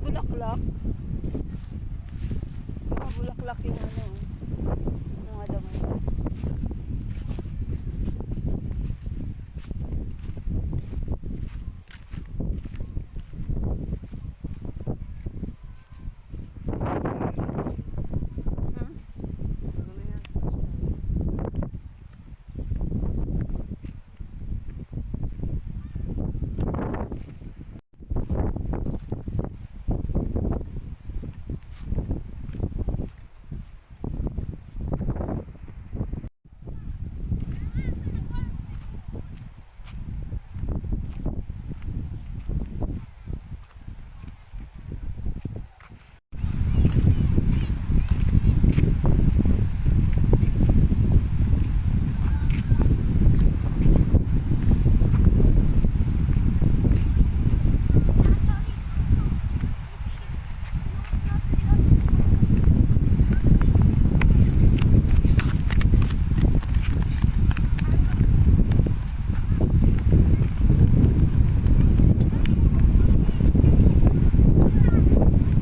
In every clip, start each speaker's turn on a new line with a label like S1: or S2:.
S1: bulaklak. Mga bulaklak yung ano. Mga damo.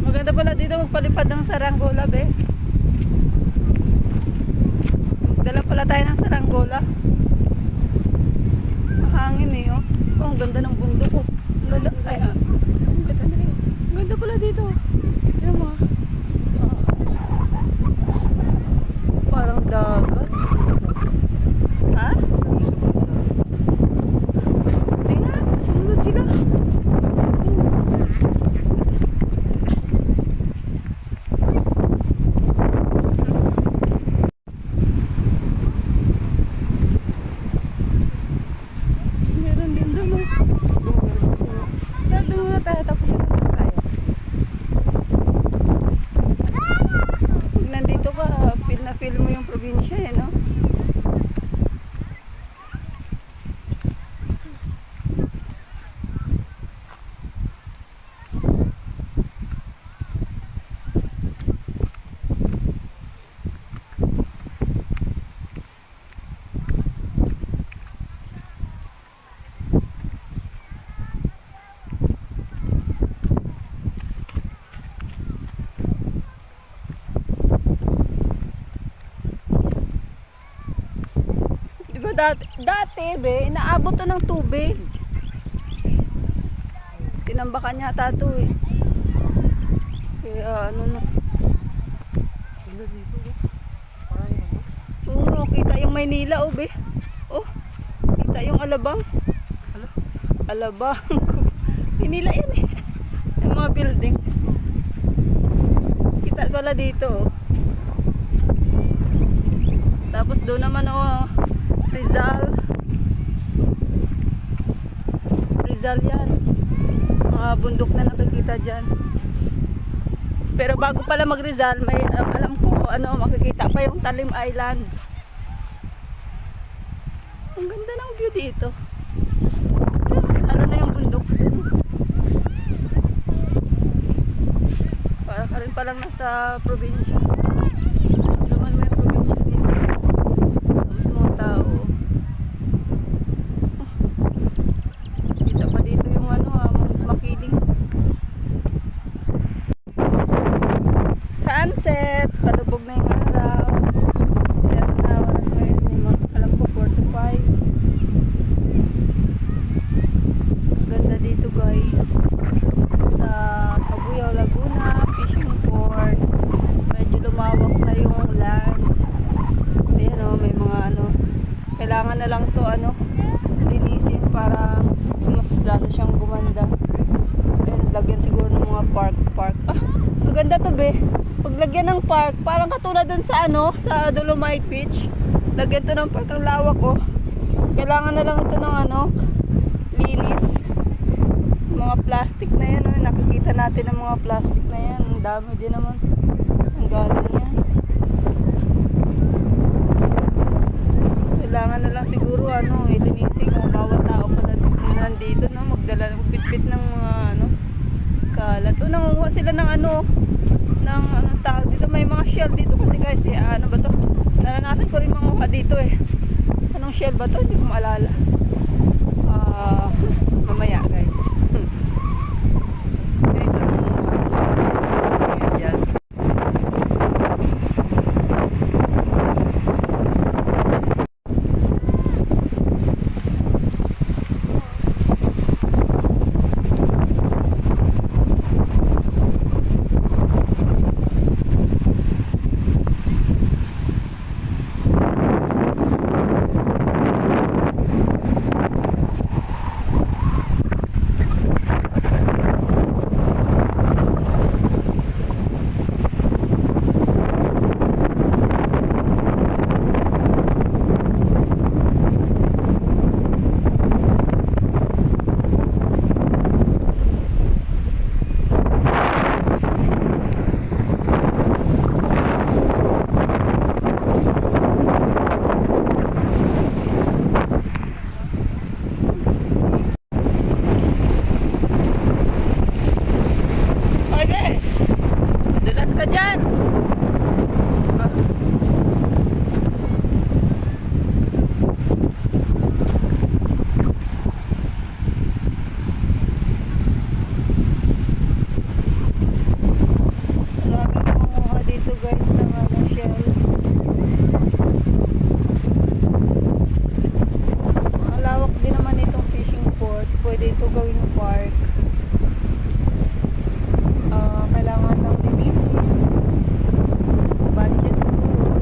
S1: Maganda pala dito magpalipad ng saranggola, be. Magdala pala tayo ng saranggola. Mahangin eh, oh. Oh, ang ganda ng bundok, oh. Ang ganda, ay, ang ganda na rin. Ang ganda pala dito. Tignan mo, ah. Parang dagat. Ha? Hindi nga, sumunod sila. Meron din doon, oh. Doon muna tayo, tapos doon tayo. Pag nandito ka, feel na feel mo yung probinsya, eh, no? Diba dati be, inaabot to ng tubig. Tinambakan yata to eh. Kaya ano na. Oo, kita yung Maynila, oh be. Oh, kita yung Alabang. Alabang. Maynila yan eh. Yung mga building. Kita pala dito, oh. Tapos doon naman, oh, Rizal. Rizal yan. Mga bundok na nakikita dyan. Pero bago pala mag Rizal, may alam ko ano, makikita pa yung Talim Island. Ang ganda ng view dito. Ano na yung bundok. Para ka rin palang nasa probinsya. Naman may probinsya dito. Tapos mga tao. Kita pa dito yung ano, makiling. Sunset, palubog na yung araw. Kaya nawa na sa ngayon yung mga, alam ko 4 to 5. Ganda dito guys. Sa Cabuyao, Laguna, fishing port. Medyo lumawak na yung land. Ayan o, may mga ano. Kailangan na lang to ano, linisin para mas lalo siyang gumanda. And lagyan siguro ng mga park. Ah, maganda to be. Paglagyan ng park, parang katulad dun sa ano, sa Dolomite Beach. Lagyan to ng park, ang lawak oh. Kailangan na lang ito ng ano, linis. Mga plastic na yan, oh. Nakikita natin ang mga plastic na yan. Ang dami din naman. Ang galing yan. Kailangan na lang siguro ano, ilinisin kung bawat tao pa nandito, no, magdala, magbitbit ng mga ano, kalat. O nangunguha sila ng ano, ng anong tawag dito, may mga shell dito kasi guys, eh, ano ba to? Naranasan ko rin manguha dito eh. Anong shell ba to? Hindi ko maalala. Mamaya guys. Guys, ano manguha sila. dyan! Ah. Maraming kumuha dito guys ng ano, shell. Malawak din naman itong fishing port. Pwede ito gawing park. Kailangan lang linisin. Budget siguro.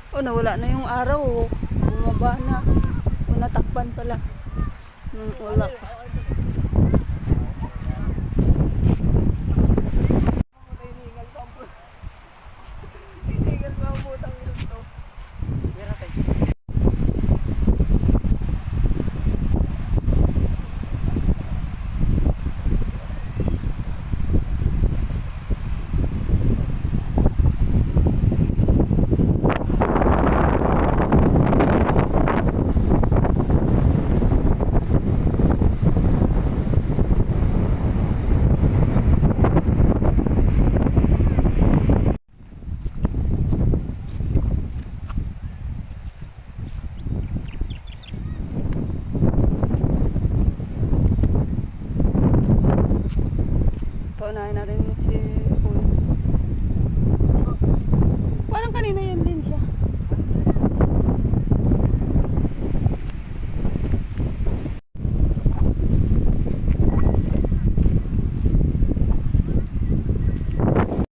S1: Oh, nawala na yung araw. Oh. Bumaba na. O, natakpan pala. Wala pa. Paunahin natin